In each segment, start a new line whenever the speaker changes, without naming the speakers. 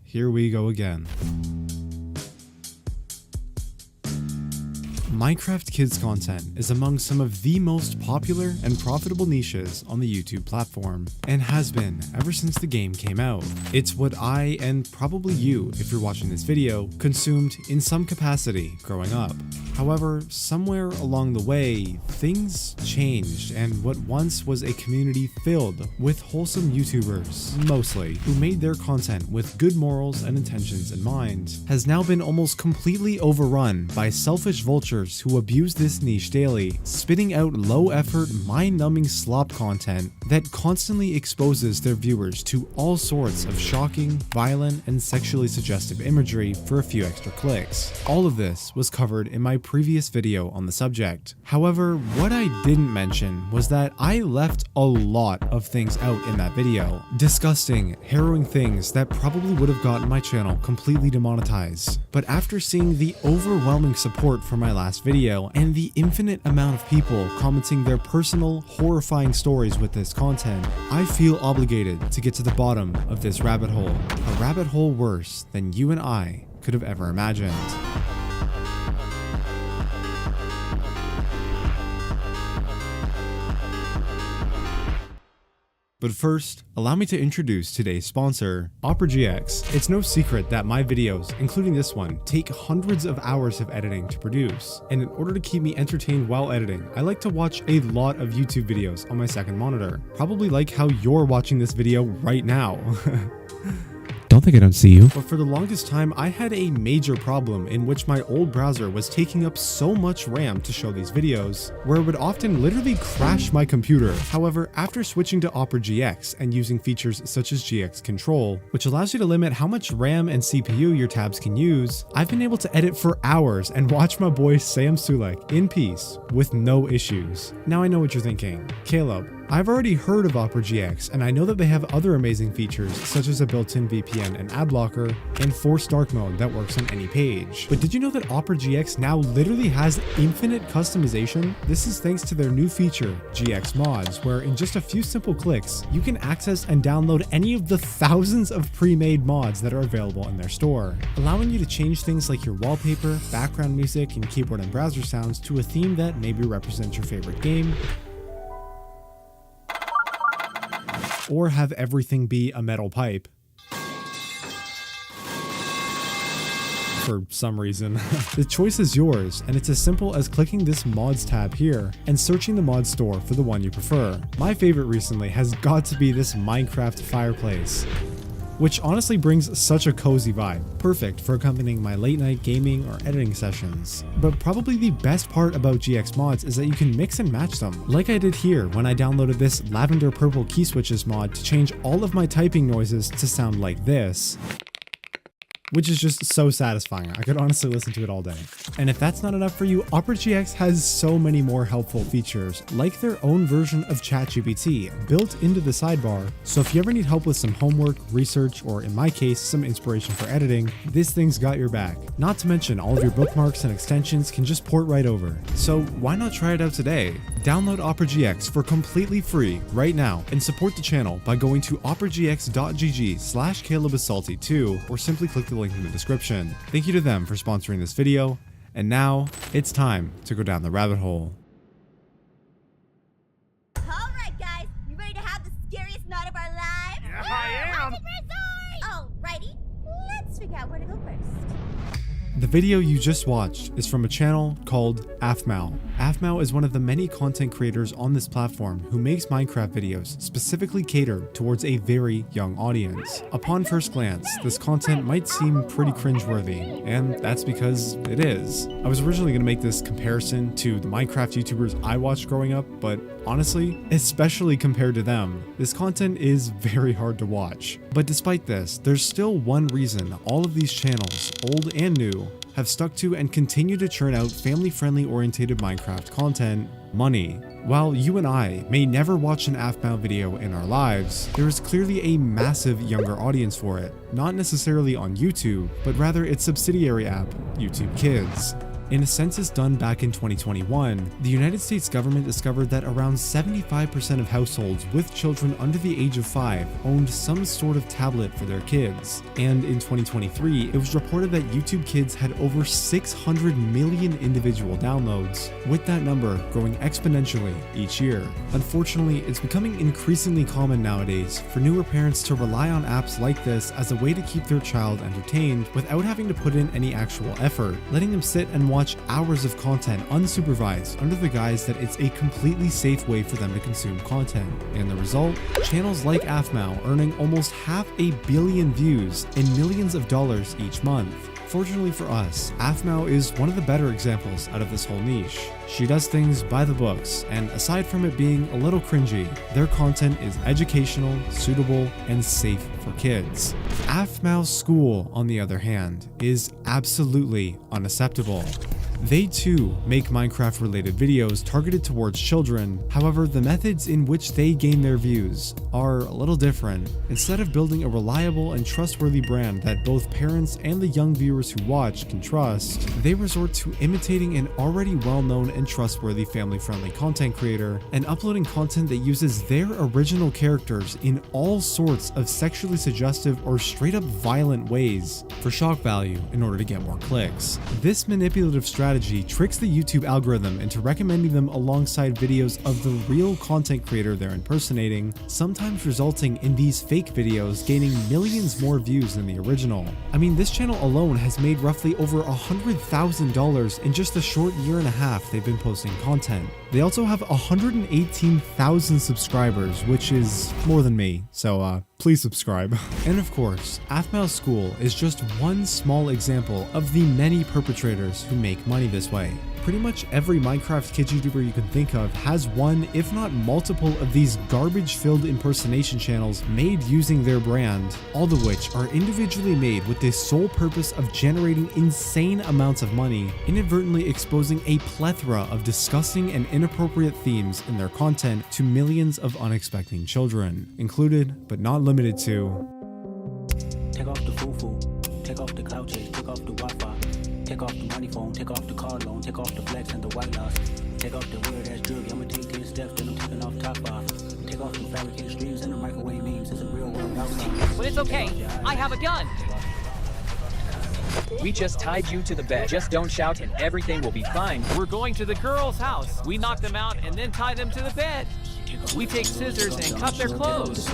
here we go again. Minecraft Kids content is among some of the most popular and profitable niches on the YouTube platform, and has been ever since the game came out. It's what I, and probably you if you're watching this video, consumed in some capacity growing up. However, somewhere along the way, things changed, and what once was a community filled with wholesome YouTubers, mostly, who made their content with good morals and intentions in mind, has now been almost completely overrun by selfish vultures who abuse this niche daily, spitting out low-effort, mind-numbing slop content that constantly exposes their viewers to all sorts of shocking, violent, and sexually suggestive imagery for a few extra clicks. All of this was covered in my previous video on the subject. However, what I didn't mention was that I left a lot of things out in that video. Disgusting, harrowing things that probably would have gotten my channel completely demonetized. But after seeing the overwhelming support for my last video and the infinite amount of people commenting their personal, horrifying stories with this content, I feel obligated to get to the bottom of this rabbit hole. A rabbit hole worse than you and I could have ever imagined. But first, allow me to introduce today's sponsor, Opera GX. It's no secret that my videos, including this one, take hundreds of hours of editing to produce. And in order to keep me entertained while editing, I like to watch a lot of YouTube videos on my second monitor. Probably like how you're watching this video right now. Don't think I don't see you. But for the longest time, I had a major problem in which my old browser was taking up so much RAM to show these videos, where it would often literally crash my computer. However, after switching to Opera GX and using features such as GX Control, which allows you to limit how much RAM and CPU your tabs can use, I've been able to edit for hours and watch my boy Sam Sulek in peace with no issues. Now I know what you're thinking. Caleb, I've already heard of Opera GX, and I know that they have other amazing features such as a built-in VPN and ad blocker, and forced dark mode that works on any page. But did you know that Opera GX now literally has infinite customization? This is thanks to their new feature, GX Mods, where in just a few simple clicks, you can access and download any of the thousands of pre-made mods that are available in their store, allowing you to change things like your wallpaper, background music, and keyboard and browser sounds to a theme that maybe represents your favorite game, or have everything be a metal pipe. For some reason. The choice is yours, and it's as simple as clicking this mods tab here and searching the mod store for the one you prefer. My favorite recently has got to be this Minecraft fireplace, which honestly brings such a cozy vibe, perfect for accompanying my late night gaming or editing sessions. But probably the best part about GX Mods is that you can mix and match them, like I did here when I downloaded this lavender purple key switches mod to change all of my typing noises to sound like this, which is just so satisfying. I could honestly listen to it all day. And if that's not enough for you, Opera GX has so many more helpful features, like their own version of ChatGPT built into the sidebar. So if you ever need help with some homework, research, or in my case, some inspiration for editing, this thing's got your back. Not to mention, all of your bookmarks and extensions can just port right over. So why not try it out today? Download Opera GX for completely free right now and support the channel by going to operagx.gg/CalebIsSalty2 or simply click the link in the description. Thank you to them for sponsoring this video, and now it's time to go down the rabbit hole.
Alright guys, you ready to have the scariest night of our lives?
Yeah, I am!
Alrighty, let's figure out where to go first.
The video you just watched is from a channel called Aphmau. Aphmau is one of the many content creators on this platform who makes Minecraft videos specifically catered towards a very young audience. Upon first glance, this content might seem pretty cringeworthy, and that's because it is. I was originally going to make this comparison to the Minecraft YouTubers I watched growing up, but honestly, especially compared to them, this content is very hard to watch. But despite this, there's still one reason all of these channels, old and new, have stuck to and continue to churn out family-friendly oriented Minecraft content: money. While you and I may never watch an Aphmau video in our lives, there is clearly a massive younger audience for it, not necessarily on YouTube, but rather its subsidiary app, YouTube Kids. In a census done back in 2021, the United States government discovered that around 75% of households with children under the age of 5 owned some sort of tablet for their kids. And in 2023, it was reported that YouTube Kids had over 600 million individual downloads, with that number growing exponentially each year. Unfortunately, it's becoming increasingly common nowadays for newer parents to rely on apps like this as a way to keep their child entertained without having to put in any actual effort, letting them sit and watch hours of content unsupervised under the guise that it's a completely safe way for them to consume content. And the result? Channels like AFMAO earning almost 500 million views and millions of dollars each month. Fortunately for us, AFMAO is one of the better examples out of this whole niche. She does things by the books, and aside from it being a little cringy, their content is educational, suitable, and safe for kids. AFMAO School, on the other hand, is absolutely unacceptable. They too make Minecraft related videos targeted towards children, however the methods in which they gain their views are a little different. Instead of building a reliable and trustworthy brand that both parents and the young viewers who watch can trust, they resort to imitating an already well-known and trustworthy family-friendly content creator and uploading content that uses their original characters in all sorts of sexually suggestive or straight up violent ways for shock value in order to get more clicks. This manipulative strategy tricks the YouTube algorithm into recommending them alongside videos of the real content creator they're impersonating, sometimes resulting in these fake videos gaining millions more views than the original. I mean, this channel alone has made roughly over $100,000 in just a short year and a half they've been posting content. They also have 118,000 subscribers, which is more than me, so please subscribe. And of course, AFMAO School is just one small example of the many perpetrators who make money this way. Pretty much every Minecraft kids YouTuber you can think of has one, if not multiple, of these garbage-filled impersonation channels made using their brand, all of which are individually made with the sole purpose of generating insane amounts of money, inadvertently exposing a plethora of disgusting and inappropriate themes in their content to millions of unexpecting children, included but not limited to
take off the foo-foo, take off the cloud chase, take off the Wi-Fi. Take off the money phone, take off the car loan, take off the flex and the white loss. Take off the weird ass drug, I'ma take 10 steps, then I'm taking off top off. Take off the fabricated streams and the microwave memes, it's a real world outside.
But it's okay, I have a gun!
We just tied you to the bed. Just don't shout and everything will be fine.
We're going to the girl's house. We knock them out and then tie them to the bed. We take scissors and cut their clothes.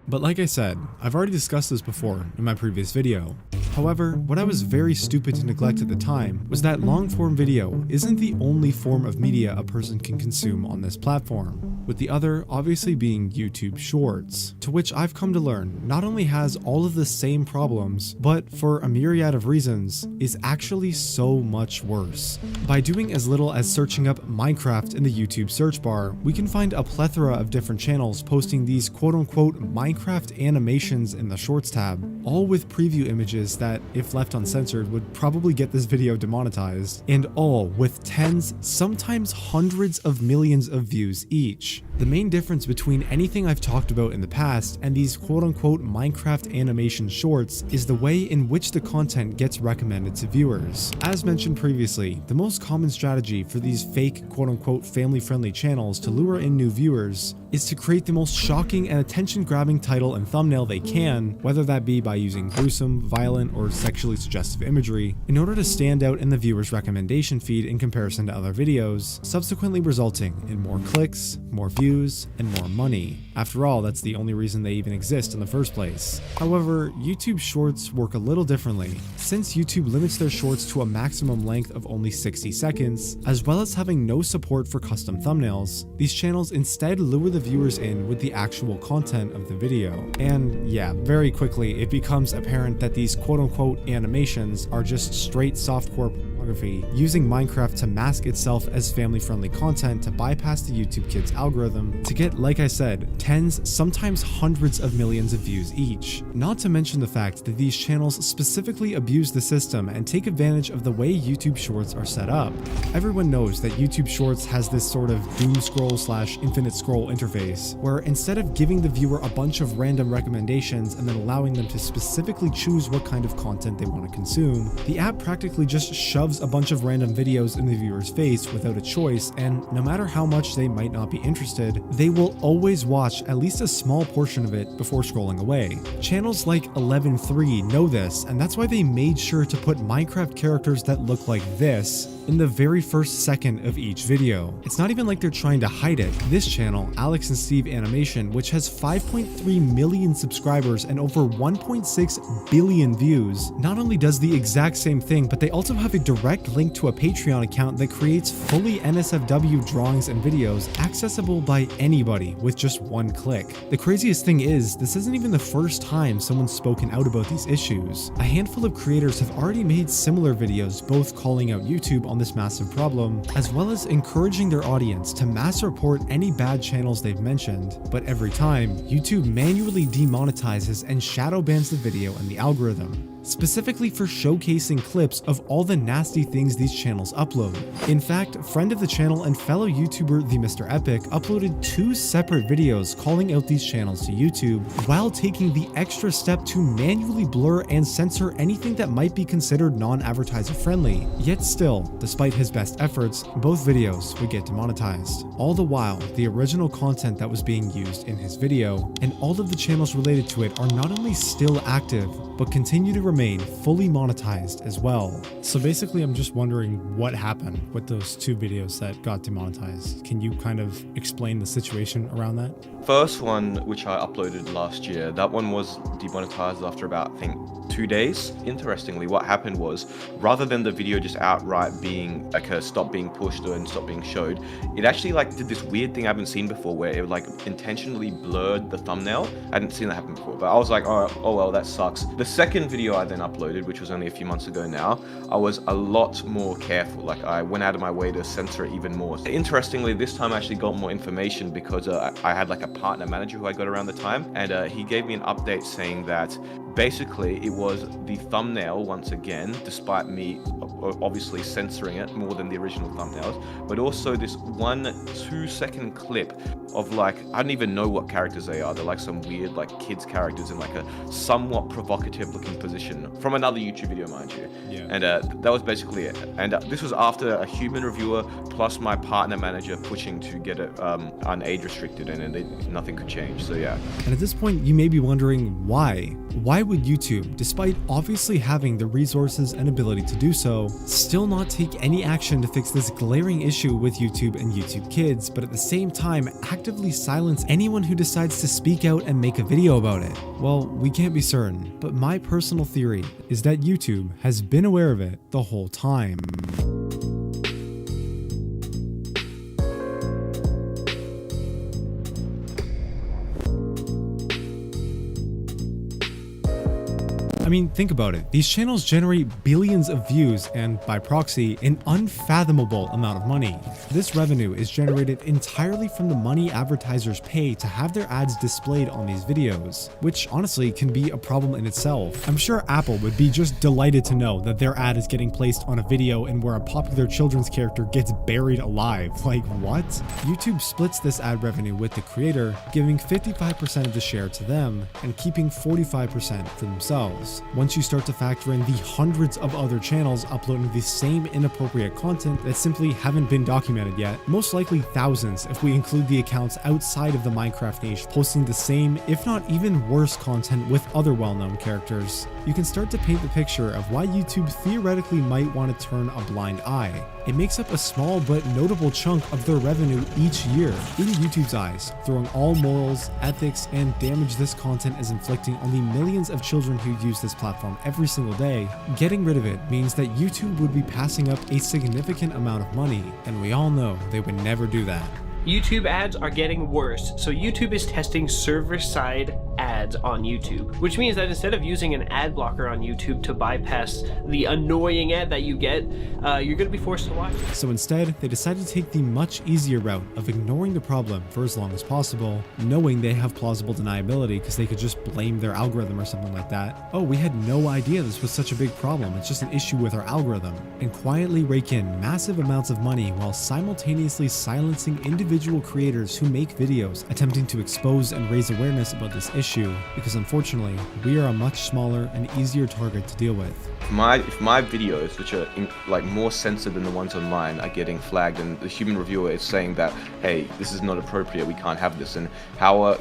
But like I said, I've already discussed this before in my previous video. However, what I was very stupid to neglect at the time was that long-form video isn't the only form of media a person can consume on this platform, with the other obviously being YouTube Shorts, to which I've come to learn not only has all of the same problems, but for a myriad of reasons, is actually so much worse. By doing as little as searching up Minecraft in the YouTube search bar, we can find a plethora of different channels posting these quote-unquote Minecraft animations in the Shorts tab, all with preview images that, if left uncensored, would probably get this video demonetized, and all with tens, sometimes hundreds of millions of views each. The main difference between anything I've talked about in the past and these quote-unquote Minecraft animation shorts is the way in which the content gets recommended to viewers. As mentioned previously, the most common strategy for these fake quote-unquote family-friendly channels to lure in new viewers is to create the most shocking and attention-grabbing title and thumbnail they can, whether that be by using gruesome, violent, or sexually suggestive imagery, in order to stand out in the viewer's recommendation feed in comparison to other videos, subsequently resulting in more clicks, more views, and more money. After all, that's the only reason they even exist in the first place. However, YouTube Shorts work a little differently. Since YouTube limits their shorts to a maximum length of only 60 seconds, as well as having no support for custom thumbnails, these channels instead lure the viewers in with the actual content of the video. And yeah, very quickly it becomes apparent that these quote-unquote animations are just straight softcore pornography, using Minecraft to mask itself as family-friendly content to bypass the YouTube Kids algorithm to get, like I said, tens, sometimes hundreds of millions of views each. Not to mention the fact that these channels specifically abuse the system and take advantage of the way YouTube Shorts are set up. Everyone knows that YouTube Shorts has this sort of doom scroll / infinite scroll interface, where instead of giving the viewer a bunch of random recommendations and then allowing them to specifically choose what kind of content they want to consume, the app practically just shoves a bunch of random videos in the viewer's face without a choice, and no matter how much they might not be interested, they will always watch at least a small portion of it before scrolling away. Channels like 11.3 know this, and that's why they made sure to put Minecraft characters that look like this in the very first second of each video. It's not even like they're trying to hide it. This channel, Alex and Steve Animation, which has 5.3 million subscribers and over 1.6 billion views, not only does the exact same thing, but they also have a direct link to a Patreon account that creates fully NSFW drawings and videos accessible by anybody with just one click. The craziest thing is, this isn't even the first time someone's spoken out about these issues. A handful of creators have already made similar videos, both calling out YouTube on this massive problem, as well as encouraging their audience to mass report any bad channels they've mentioned. But every time, YouTube manually demonetizes and shadow bans the video and the algorithm, specifically for showcasing clips of all the nasty things these channels upload. In fact, friend of the channel and fellow YouTuber The Mr. Epic uploaded 2 separate videos calling out these channels to YouTube while taking the extra step to manually blur and censor anything that might be considered non-advertiser friendly. Yet still, despite his best efforts, both videos would get demonetized. All the while, the original content that was being used in his video and all of the channels related to it are not only still active, but continue to remain fully monetized as well. So basically, I'm just wondering what happened with those 2 videos that got demonetized. Can you kind of explain the situation around that?
First one, which I uploaded last year, that one was demonetized after about, I think, 2 days. Interestingly, what happened was, rather than the video just outright being like a stop being pushed or stop being showed, it actually like did this weird thing I haven't seen before where it like intentionally blurred the thumbnail. I hadn't seen that happen before, but I was like, oh well, that sucks. The second video I then uploaded, which was only a few months ago now, I was a lot more careful. Like I went out of my way to censor it even more. Interestingly, this time I actually got more information because I had like a partner manager who I got around the time, and he gave me an update saying that basically it was the thumbnail once again, despite me obviously censoring it more than the original thumbnails, but also this 1-2 second clip of like, I don't even know what characters they are. They're like some weird like kids characters in like a somewhat provocative looking position from another YouTube video, mind you. Yeah. And that was basically it. And this was after a human reviewer plus my partner manager pushing to get it age restricted, and then nothing could change. So yeah.
And at this point, you may be wondering why. Why would YouTube, despite obviously having the resources and ability to do so, still not take any action to fix this glaring issue with YouTube and YouTube Kids, but at the same time actively silence anyone who decides to speak out and make a video about it? Well, we can't be certain, but my personal theory is that YouTube has been aware of it the whole time. I mean, think about it. These channels generate billions of views and, by proxy, an unfathomable amount of money. This revenue is generated entirely from the money advertisers pay to have their ads displayed on these videos, which honestly can be a problem in itself. I'm sure Apple would be just delighted to know that their ad is getting placed on a video and where a popular children's character gets buried alive. Like, what? YouTube splits this ad revenue with the creator, giving 55% of the share to them and keeping 45% for themselves. Once you start to factor in the hundreds of other channels uploading the same inappropriate content that simply haven't been documented yet, most likely thousands if we include the accounts outside of the Minecraft niche posting the same, if not even worse content with other well-known characters, you can start to paint the picture of why YouTube theoretically might want to turn a blind eye. It makes up a small but notable chunk of their revenue each year. In YouTube's eyes, throwing all morals, ethics, and damage this content is inflicting on the millions of children who use this platform every single day, getting rid of it means that YouTube would be passing up a significant amount of money, and we all know they would never do that.
YouTube ads are getting worse, so YouTube is testing server-side ads on YouTube, which means that instead of using an ad blocker on YouTube to bypass the annoying ad that you get, you're going to be forced to watch it.
So instead, they decided to take the much easier route of ignoring the problem for as long as possible, knowing they have plausible deniability because they could just blame their algorithm or something like that. Oh, we had no idea this was such a big problem, it's just an issue with our algorithm. And quietly rake in massive amounts of money while simultaneously silencing individual creators who make videos attempting to expose and raise awareness about this issue, because unfortunately, we are a much smaller and easier target to deal with.
If my videos, which are more censored than the ones online, are getting flagged, and the human reviewer is saying that, hey, this is not appropriate, we can't have this, and how are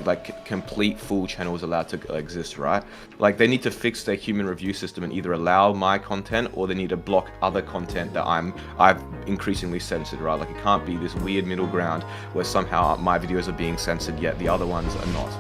complete full channels allowed to exist, right? Like, they need to fix their human review system and either allow my content, or they need to block other content that I've increasingly censored, right? Like, it can't be this weird middle ground where somehow my videos are being censored yet the other ones are not.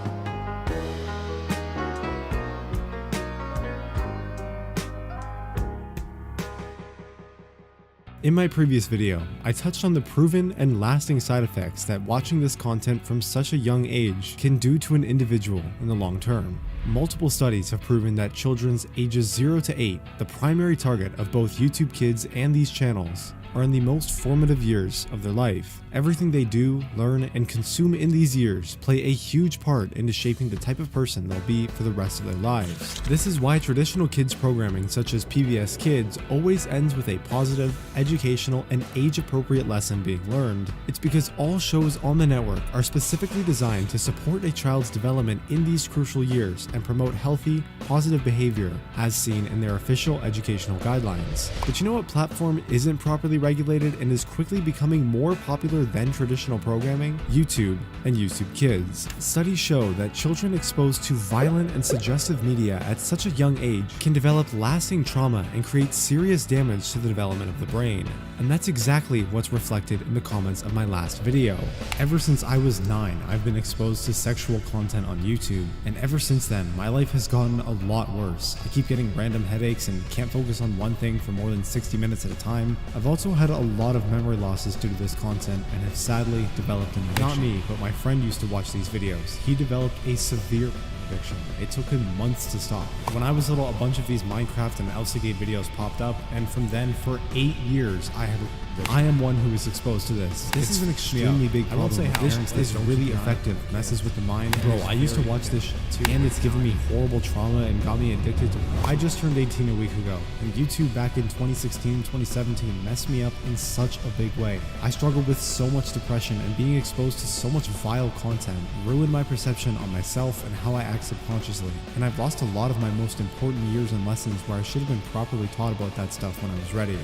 In my previous video, I touched on the proven and lasting side effects that watching this content from such a young age can do to an individual in the long term. Multiple studies have proven that children's ages 0 to 8, the primary target of both YouTube Kids and these channels, are in the most formative years of their life. Everything they do, learn, and consume in these years play a huge part into shaping the type of person they'll be for the rest of their lives. This is why traditional kids programming such as PBS Kids always ends with a positive, educational, and age-appropriate lesson being learned. It's because all shows on the network are specifically designed to support a child's development in these crucial years and promote healthy, positive behavior as seen in their official educational guidelines. But you know what platform isn't properly regulated and is quickly becoming more popular than traditional programming? YouTube and YouTube Kids. Studies show that children exposed to violent and suggestive media at such a young age can develop lasting trauma and create serious damage to the development of the brain. And that's exactly what's reflected in the comments of my last video. Ever since I was 9, I've been exposed to sexual content on YouTube, and ever since then, my life has gotten a lot worse. I keep getting random headaches and can't focus on one thing for more than 60 minutes at a time. I've also had a lot of memory losses due to this content and have sadly developed an addiction. Not me, but my friend used to watch these videos. He developed a severe addiction. It took him months to stop. When I was little, a bunch of these Minecraft and LCD videos popped up, and from then for 8 years I am one who is exposed to this. This is an extremely big problem. I won't say how this is really effective. Messes with the mind. Bro, I used to watch this shit too, and it's given me horrible trauma and got me addicted to it. I just turned 18 a week ago, and YouTube back in 2016, 2017 messed me up in such a big way. I struggled with so much depression, and being exposed to so much vile content ruined my perception on myself and how I act subconsciously. And I've lost a lot of my most important years and lessons where I should have been properly taught about that stuff when I was ready.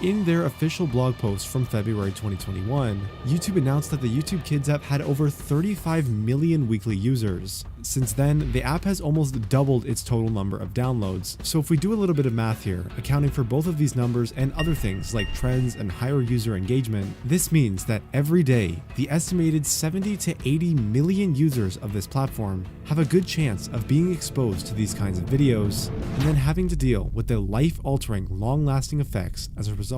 In their official blog post from February 2021, YouTube announced that the YouTube Kids app had over 35 million weekly users. Since then, the app has almost doubled its total number of downloads. So if we do a little bit of math here, accounting for both of these numbers and other things like trends and higher user engagement, this means that every day, the estimated 70 to 80 million users of this platform have a good chance of being exposed to these kinds of videos and then having to deal with the life-altering, long-lasting effects as a result.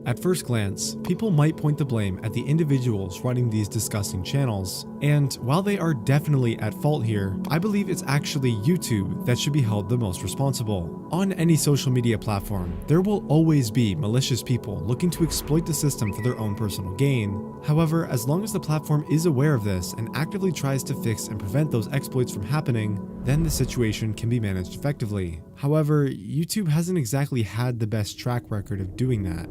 At first glance, people might point the blame at the individuals running these disgusting channels, and while they are definitely at fault here, I believe it's actually YouTube that should be held the most responsible. On any social media platform, there will always be malicious people looking to exploit the system for their own personal gain. However, as long as the platform is aware of this and actively tries to fix and prevent those exploits from happening, then the situation can be managed effectively. However, YouTube hasn't exactly had the best track record of doing that.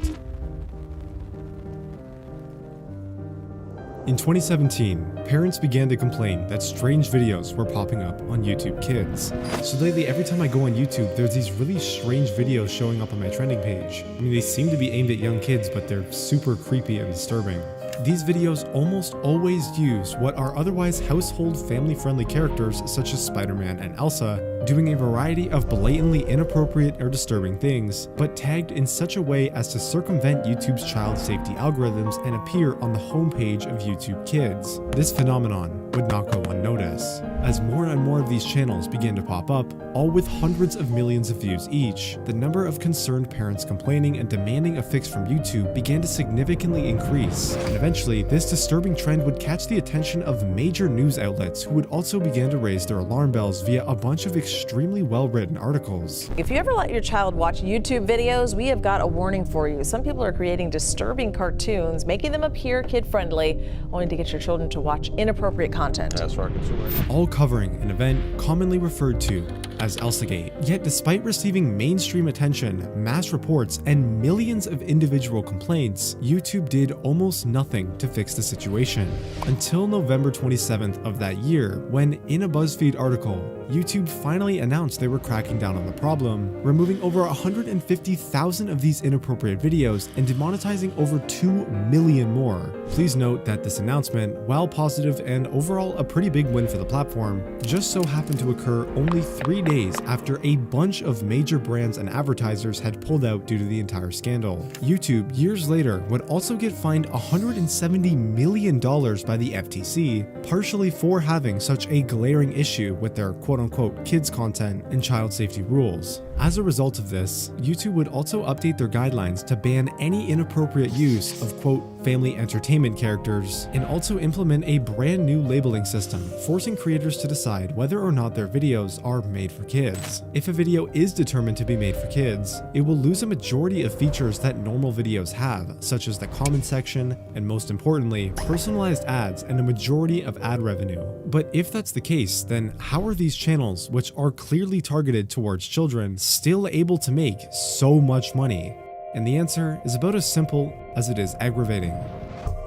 In 2017, parents began to complain that strange videos were popping up on YouTube Kids. So lately, every time I go on YouTube, there's these really strange videos showing up on my trending page. I mean, they seem to be aimed at young kids, but they're super creepy and disturbing. These videos almost always use what are otherwise household family-friendly characters such as Spider-Man and Elsa, doing a variety of blatantly inappropriate or disturbing things, but tagged in such a way as to circumvent YouTube's child safety algorithms and appear on the homepage of YouTube Kids. This phenomenon, would not go unnoticed. As more and more of these channels began to pop up, all with hundreds of millions of views each, the number of concerned parents complaining and demanding a fix from YouTube began to significantly increase, and eventually this disturbing trend would catch the attention of major news outlets who would also begin to raise their alarm bells via a bunch of extremely well-written articles.
If you ever let your child watch YouTube videos, we have got a warning for you. Some people are creating disturbing cartoons, making them appear kid-friendly, only to get your children to watch inappropriate content.
That's for our consumers.
All covering an event commonly referred to as Elsagate. Yet despite receiving mainstream attention, mass reports, and millions of individual complaints, YouTube did almost nothing to fix the situation. Until November 27th of that year, when in a BuzzFeed article, YouTube finally announced they were cracking down on the problem, removing over 150,000 of these inappropriate videos and demonetizing over 2 million more. Please note that this announcement, while positive and overall a pretty big win for the platform, just so happened to occur only 3 days after a bunch of major brands and advertisers had pulled out due to the entire scandal. YouTube, years later, would also get fined $170 million by the FTC, partially for having such a glaring issue with their quote-unquote kids content and child safety rules. As a result of this, YouTube would also update their guidelines to ban any inappropriate use of quote family entertainment characters, and also implement a brand new labeling system, forcing creators to decide whether or not their videos are made for kids. If a video is determined to be made for kids, it will lose a majority of features that normal videos have, such as the comment section, and most importantly, personalized ads and a majority of ad revenue. But if that's the case, then how are these channels, which are clearly targeted towards children, still able to make so much money? And the answer is about as simple as it is aggravating.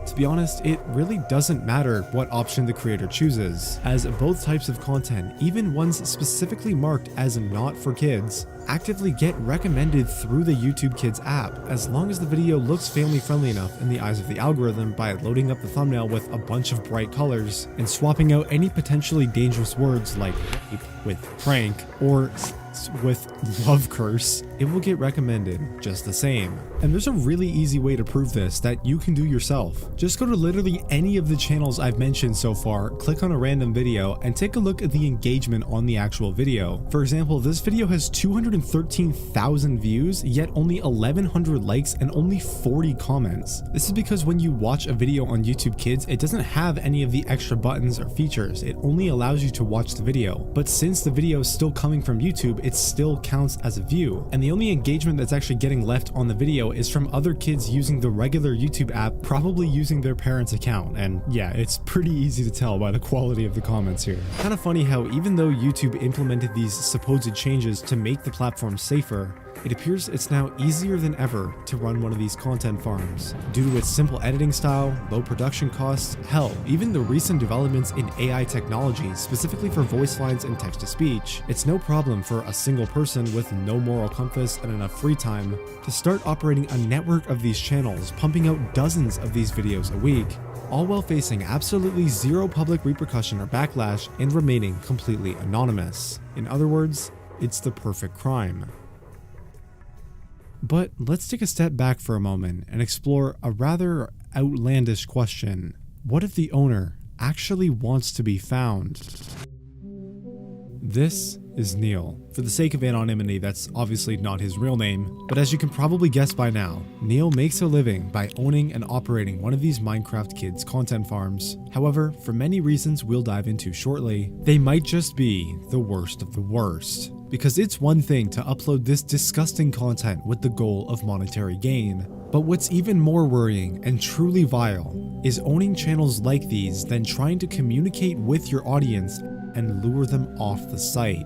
To be honest, it really doesn't matter what option the creator chooses, as both types of content, even ones specifically marked as not for kids, actively get recommended through the YouTube Kids app, as long as the video looks family friendly enough in the eyes of the algorithm by loading up the thumbnail with a bunch of bright colors and swapping out any potentially dangerous words like rape with prank or with love curse. It will get recommended just the same. And there's a really easy way to prove this that you can do yourself. Just go to literally any of the channels I've mentioned so far, click on a random video, and take a look at the engagement on the actual video. For example, this video has 213,000 views, yet only 1,100 likes and only 40 comments. This is because when you watch a video on YouTube Kids, it doesn't have any of the extra buttons or features. It only allows you to watch the video. But since the video is still coming from YouTube, it still counts as a view. And the only engagement that's actually getting left on the video is from other kids using the regular YouTube app, probably using their parents' account. And yeah, it's pretty easy to tell by the quality of the comments here. Kind of funny how even though YouTube implemented these supposed changes to make the platform safer, it appears it's now easier than ever to run one of these content farms. Due to its simple editing style, low production costs, hell, even the recent developments in AI technology specifically for voice lines and text-to-speech, it's no problem for a single person with no moral compass and enough free time to start operating a network of these channels, pumping out dozens of these videos a week, all while facing absolutely zero public repercussion or backlash and remaining completely anonymous. In other words, it's the perfect crime. But let's take a step back for a moment and explore a rather outlandish question. What if the owner actually wants to be found? This is Neil. For the sake of anonymity, that's obviously not his real name, but as you can probably guess by now, Neil makes a living by owning and operating one of these Minecraft Kids content farms. However, for many reasons we'll dive into shortly, they might just be the worst of the worst. Because it's one thing to upload this disgusting content with the goal of monetary gain, but what's even more worrying and truly vile is owning channels like these, then trying to communicate with your audience and lure them off the site.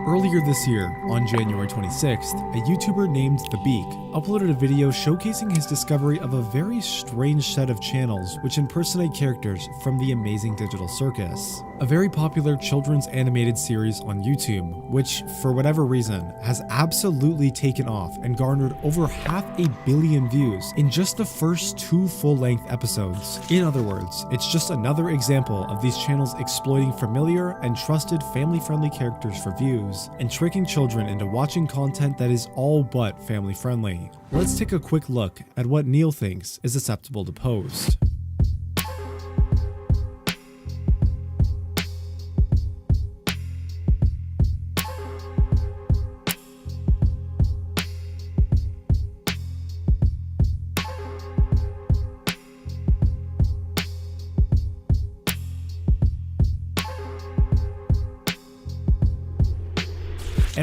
Earlier this year, on January 26th, a YouTuber named The Beak uploaded a video showcasing his discovery of a very strange set of channels which impersonate characters from The Amazing Digital Circus, a very popular children's animated series on YouTube, which, for whatever reason, has absolutely taken off and garnered over 500 million views in just the first 2 full-length episodes. In other words, it's just another example of these channels exploiting familiar and trusted family-friendly characters for views, and tricking children into watching content that is all but family friendly. Let's take a quick look at what Neil thinks is acceptable to post.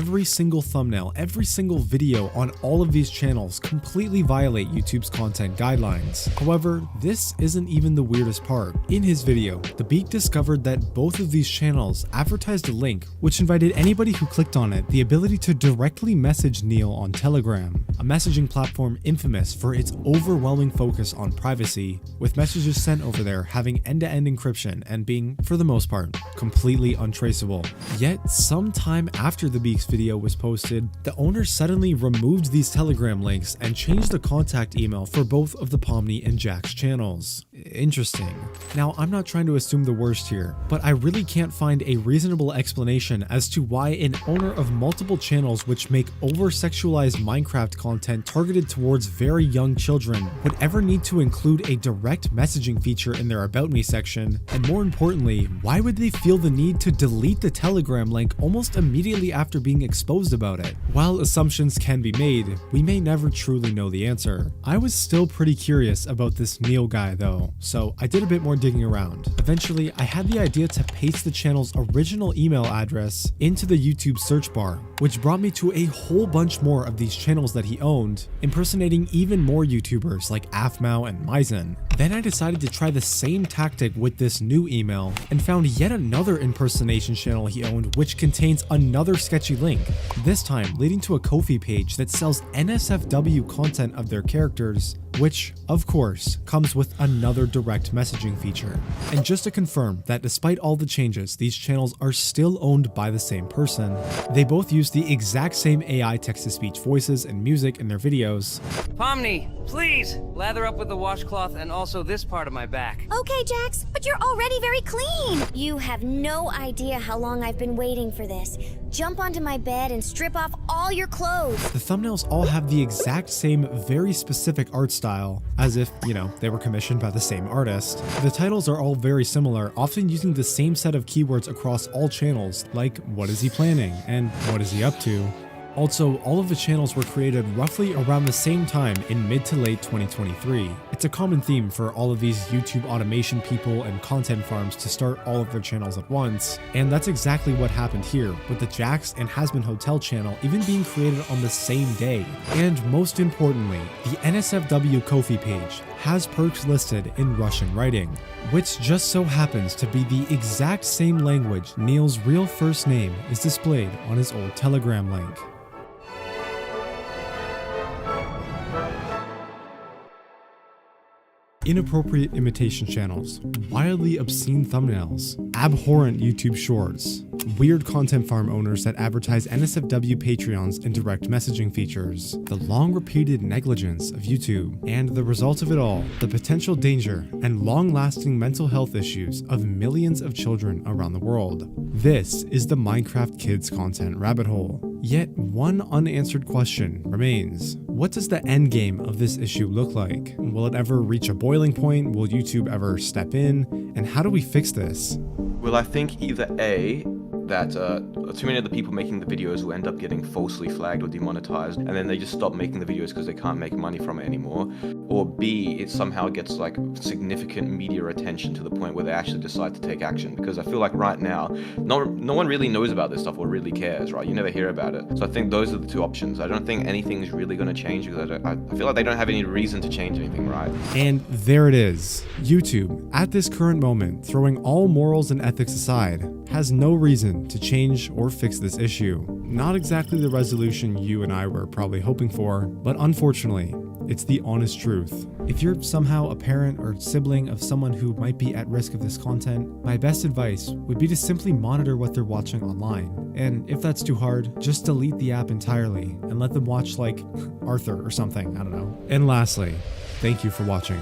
every single thumbnail, every single video on all of these channels completely violate YouTube's content guidelines. However, this isn't even the weirdest part. In his video, The Beak discovered that both of these channels advertised a link which invited anybody who clicked on it the ability to directly message Neil on Telegram, a messaging platform infamous for its overwhelming focus on privacy, with messages sent over there having end-to-end encryption and being, for the most part, completely untraceable. Yet, sometime after The Beak's video was posted, the owner suddenly removed these Telegram links and changed the contact email for both of the Pomni and Jax channels. Interesting. Now, I'm not trying to assume the worst here, but I really can't find a reasonable explanation as to why an owner of multiple channels which make over-sexualized Minecraft content targeted towards very young children would ever need to include a direct messaging feature in their About Me section, and more importantly, why would they feel the need to delete the Telegram link almost immediately after being exposed about it? While assumptions can be made, we may never truly know the answer. I was still pretty curious about this Neil guy though, so I did a bit more digging around. Eventually, I had the idea to paste the channel's original email address into the YouTube search bar, which brought me to a whole bunch more of these channels that he owned, impersonating even more YouTubers like Aphmau and Myzen. Then I decided to try the same tactic with this new email and found yet another impersonation channel he owned which contains another sketchy link, this time leading to a Ko-fi page that sells NSFW content of their characters, which, of course, comes with another direct messaging feature. And just to confirm that despite all the changes, these channels are still owned by the same person. They both use the exact same AI text-to-speech voices and music in their videos.
Pomni, please lather up with the washcloth and also this part of my back.
Okay, Jax, but you're already very clean. You have no idea how long I've been waiting for this. Jump onto my bed and strip off all your clothes.
The thumbnails all have the exact same, very specific art style, as if, you know, they were commissioned by the same artist. The titles are all very similar, often using the same set of keywords across all channels, like what is he planning and what is he up to. Also, all of the channels were created roughly around the same time in mid to late 2023. It's a common theme for all of these YouTube automation people and content farms to start all of their channels at once, and that's exactly what happened here, with the Jax and Hazbin Hotel channel even being created on the same day. And most importantly, the NSFW Ko-fi page has perks listed in Russian writing, which just so happens to be the exact same language Neil's real first name is displayed on his old Telegram link. Inappropriate imitation channels, wildly obscene thumbnails, abhorrent YouTube shorts, weird content farm owners that advertise NSFW Patreons and direct messaging features, the long-repeated negligence of YouTube, and the result of it all, the potential danger and long-lasting mental health issues of millions of children around the world. This is the Minecraft Kids content rabbit hole. Yet one unanswered question remains. What does the end game of this issue look like? Will it ever reach a boiling point? Will YouTube ever step in? And how do we fix this?
Well, I think either A, that too many of the people making the videos will end up getting falsely flagged or demonetized, and then they just stop making the videos because they can't make money from it anymore, or B, it somehow gets like significant media attention to the point where they actually decide to take action. Because I feel like right now, no one really knows about this stuff or really cares, right? You never hear about it. So I think those are the two options. I don't think anything's really going to change because I feel like they don't have any reason to change anything, right?
And there it is. YouTube, at this current moment, throwing all morals and ethics aside, has no reason to change or fix this issue. Not exactly the resolution you and I were probably hoping for, but unfortunately, it's the honest truth. If you're somehow a parent or sibling of someone who might be at risk of this content, my best advice would be to simply monitor what they're watching online. And if that's too hard, just delete the app entirely and let them watch like Arthur or something, I don't know. And lastly, thank you for watching.